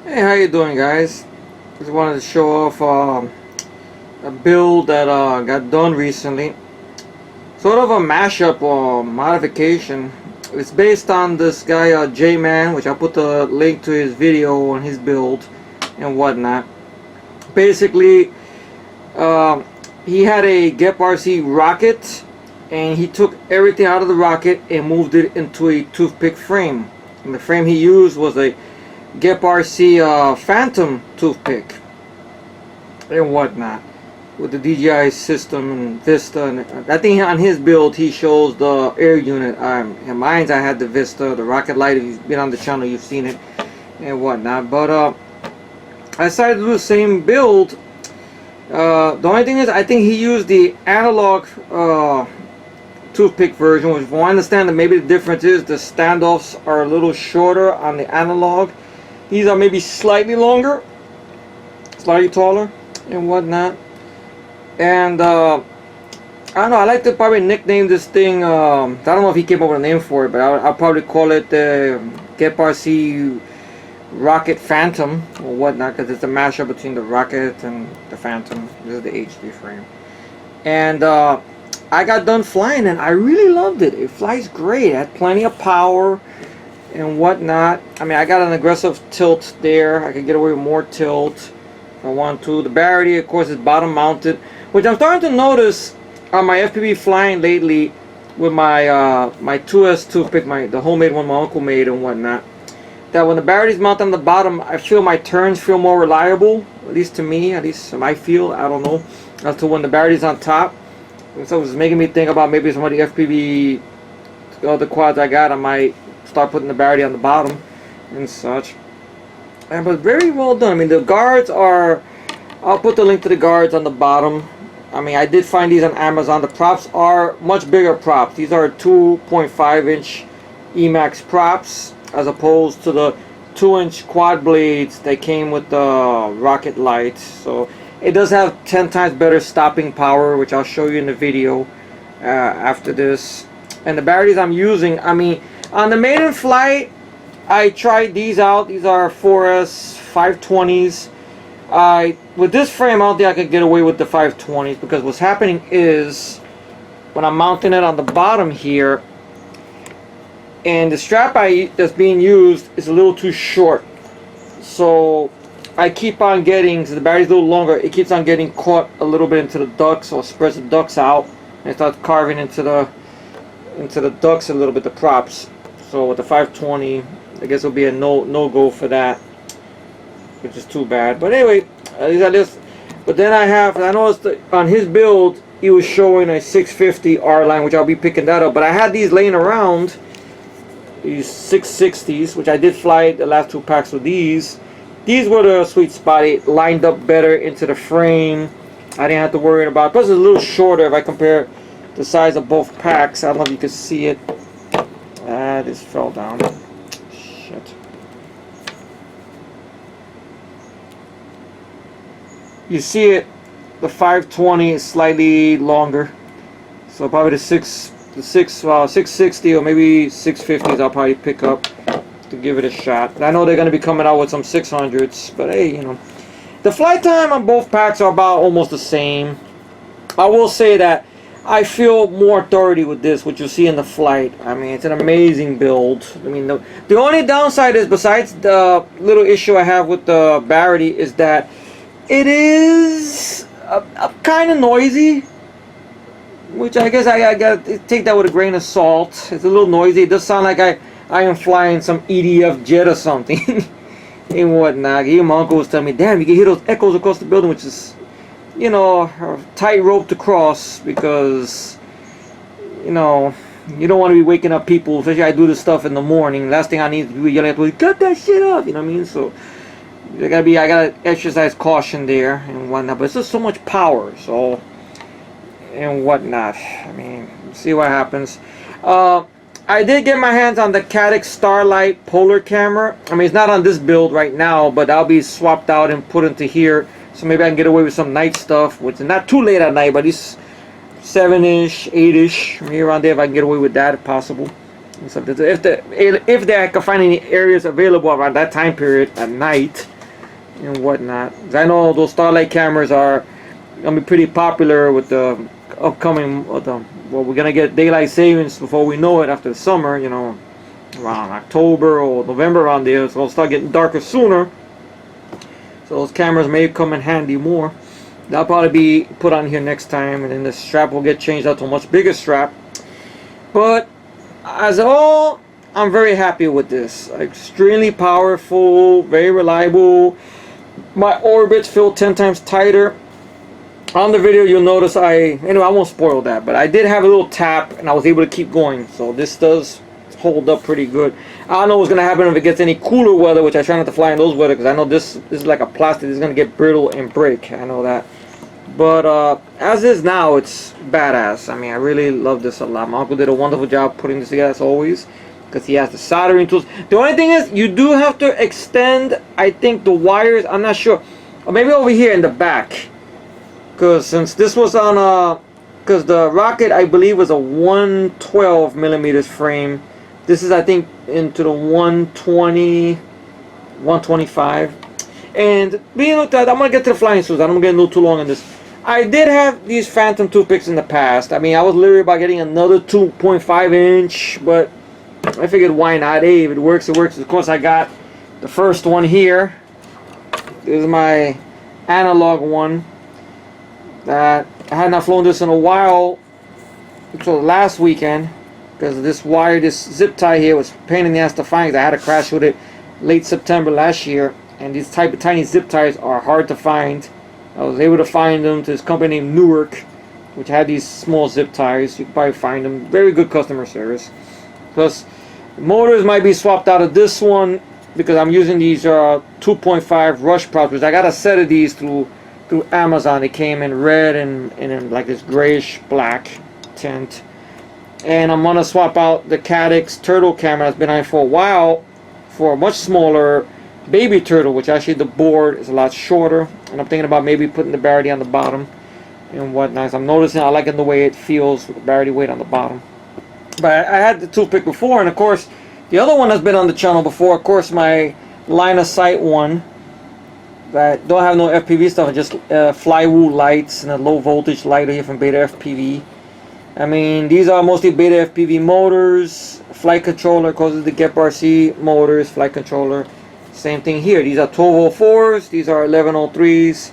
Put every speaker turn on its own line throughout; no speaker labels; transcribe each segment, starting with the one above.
Hey, how you doing, guys? Just wanted to show off a build that got done recently. Sort of a mashup or modification. It's based on this guy J-Man, which I'll put the link to his video on his build and whatnot. Basically, he had a GEPRC rocket, and he took everything out of the rocket and moved it into a toothpick frame. And the frame he used was a GEPRC Phantom toothpick and whatnot with the DJI system and Vista. And I think on his build he shows the air unit. In mine I had the Vista, the Rocket Lite. If you've been on the channel, you've seen it and whatnot. But I decided to do the same build. The only thing is, I think he used the analog toothpick version, which I understand that maybe the difference is the standoffs are a little shorter on the analog. These are maybe slightly longer, slightly taller, and whatnot. And I don't know. I like to probably nickname this thing. I don't know if he came up with a name for it, but I'll probably call it the GEPRC Rocket Phantom or whatnot, because it's a mashup between the Rocket and the Phantom. This is the HD frame. And I got done flying, and I really loved it. It flies great. It had plenty of power and whatnot. I mean, I got an aggressive tilt there. I could get away with more tilt if I want to. The battery, of course, is bottom mounted, which I'm starting to notice on my FPV flying lately with my my 2S toothpick, the homemade one my uncle made and whatnot, that when the battery's mounted on the bottom, I feel my turns feel more reliable, at least to me, at least I feel, I don't know, as to when the battery's on top. And so it was making me think about maybe some of the FPV other quads I got, I might start putting the battery on the bottom and such. And but very well done. I mean, the guards are, I'll put the link to the guards on the bottom. I mean, I did find these on Amazon. The props are much bigger props. These are 2.5 inch Emax props as opposed to the 2-inch quad blades that came with the Rocket Lite. So it does have 10 times better stopping power, which I'll show you in the video after this. And the batteries I'm using, I mean, on the maiden flight, I tried these out. These are 4S 520s. With this frame, I don't think I could get away with the 520s, because what's happening is when I'm mounting it on the bottom here, and the strap that's being used is a little too short. So I keep on getting, so the battery's a little longer, it keeps on getting caught a little bit into the ducts, or spreads the ducts out, and it starts carving into the ducts a little bit, the props. So with the 520, I guess it'll be a no go for that, which is too bad. But anyway, these are just. But then I noticed that on his build he was showing a 650 R line, which I'll be picking that up. But I had these laying around, these 660s, which I did fly the last 2 packs with these. These were the sweet spot. It lined up better into the frame. I didn't have to worry about it. Plus it's a little shorter if I compare the size of both packs. I don't know if you can see it. This fell down. Shit. You see it, the 520 is slightly longer. So probably the 660 or maybe 650s I'll probably pick up to give it a shot. And I know they're going to be coming out with some 600s, but hey, you know. The flight time on both packs are about almost the same. I will say that I feel more authority with this, which you'll see in the flight. I mean, it's an amazing build. I mean, the only downside is, besides the little issue I have with the battery, is that it is kind of noisy, which I guess I gotta take that with a grain of salt. It's a little noisy. It does sound like I am flying some EDF jet or something and whatnot. Even my uncle was telling me, damn, you can hear those echoes across the building, which is, you know, a tightrope to cross, because, you know, you don't want to be waking up people, especially I do this stuff in the morning. Last thing I need is people yelling at me, cut that shit up, you know what I mean? So I gotta exercise caution there and whatnot. But it's just so much power, so, and whatnot. I mean, see what happens. I did get my hands on the Cadix Starlight polar camera. I mean, it's not on this build right now, but I'll be swapped out and put into here. So maybe I can get away with some night stuff, which is not too late at night, but it's 7-ish, 8-ish, maybe around there if I can get away with that if possible. So if I can find any areas available around that time period at night, and whatnot. 'Cause I know those Starlight cameras are gonna be pretty popular with the upcoming. Well, we're gonna get daylight savings before we know it after the summer. You know, around October or November around there, so it'll start getting darker sooner. So those cameras may come in handy more. That'll probably be put on here next time, and then the strap will get changed out to a much bigger strap. But as a whole, I'm very happy with this. Extremely powerful, very reliable. My orbits feel 10 times tighter. On the video, you'll notice I won't spoil that, but I did have a little tap, and I was able to keep going. So this does hold up pretty good. I don't know what's gonna happen if it gets any cooler weather, which I try not to fly in those weather, because I know this is like a plastic. It's gonna get brittle and break. I know that. But as is now, it's badass. I mean, I really love this a lot. My uncle did a wonderful job putting this together as always, because he has the soldering tools. The only thing is, you do have to extend, I think, the wires. I'm not sure, or maybe over here in the back, because since this was on because the rocket, I believe, was a 112 millimeters frame. This is, I think, into the 120, 125. And being looked at, I'm going to get to the flying suits. I don't get a little too long on this. I did have these Phantom toothpicks in the past. I mean, I was literally about getting another 2.5 inch, but I figured why not? Hey, if it works, it works. Of course, I got the first one here. This is my analog one. That I had not flown this in a while until last weekend, because this wire, this zip tie here was a pain in the ass to find. I had to crash with it late September last year, and these type of tiny zip ties are hard to find. I was able to find them to this company named Newark, which had these small zip ties. You can probably find them. Very good customer service. Plus, motors might be swapped out of this one because I'm using these 2.5 rush props, which I got a set of these through Amazon. They came in red and in like this grayish black tint. And I'm gonna swap out the Cadix turtle camera that's been on for a while for a much smaller baby turtle, which actually the board is a lot shorter. And I'm thinking about maybe putting the Barity on the bottom and whatnot. So I'm noticing I like it the way it feels with the Barity weight on the bottom. But I had the toothpick before, and of course the other one has been on the channel before. Of course, my line of sight one that don't have no FPV stuff, just flywheel lights and a low voltage light here from Beta FPV. I mean, these are mostly Beta FPV motors. Flight controller causes the GEPRC motors, flight controller. Same thing here. These are 1204s. These are 1103s.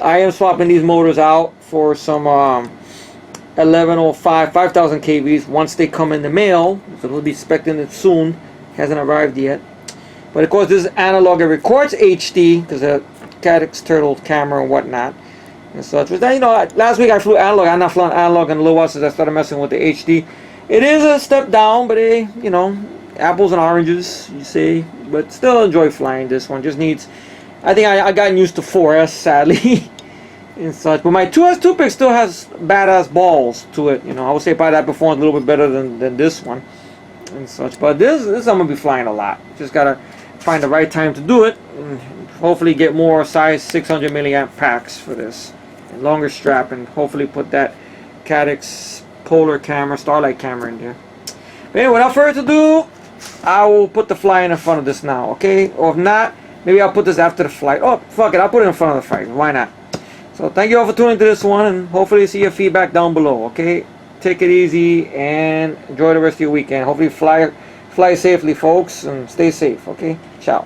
I am swapping these motors out for some 1105 5000 kVs once they come in the mail. So we'll be expecting it soon. Hasn't arrived yet. But of course, this is analog. It records HD because the Cadix turtle camera and whatnot and such. But then, you know, last week I flew analog. I'm not flying analog in a little while since I started messing with the HD. It is a step down, but you know, apples and oranges, you say. But still enjoy flying this one. Just needs, I think I gotten used to 4S, sadly, and such. But my 2S toothpick still has badass balls to it. You know, I would say probably that performs a little bit better than this one and such. But this I'm gonna be flying a lot. Just gotta find the right time to do it, and hopefully get more size 600 milliamp packs for this, and longer strap, and hopefully put that Cadix polar camera, Starlight camera in there. But anyway, without further ado, I will put the flying in front of this now, okay? Or if not, maybe I'll put this after the flight. Oh, fuck it, I'll put it in front of the flight. Why not? So thank you all for tuning to this one, and hopefully see your feedback down below, okay? Take it easy and enjoy the rest of your weekend. Hopefully fly safely, folks, and stay safe, okay? Ciao.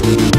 you.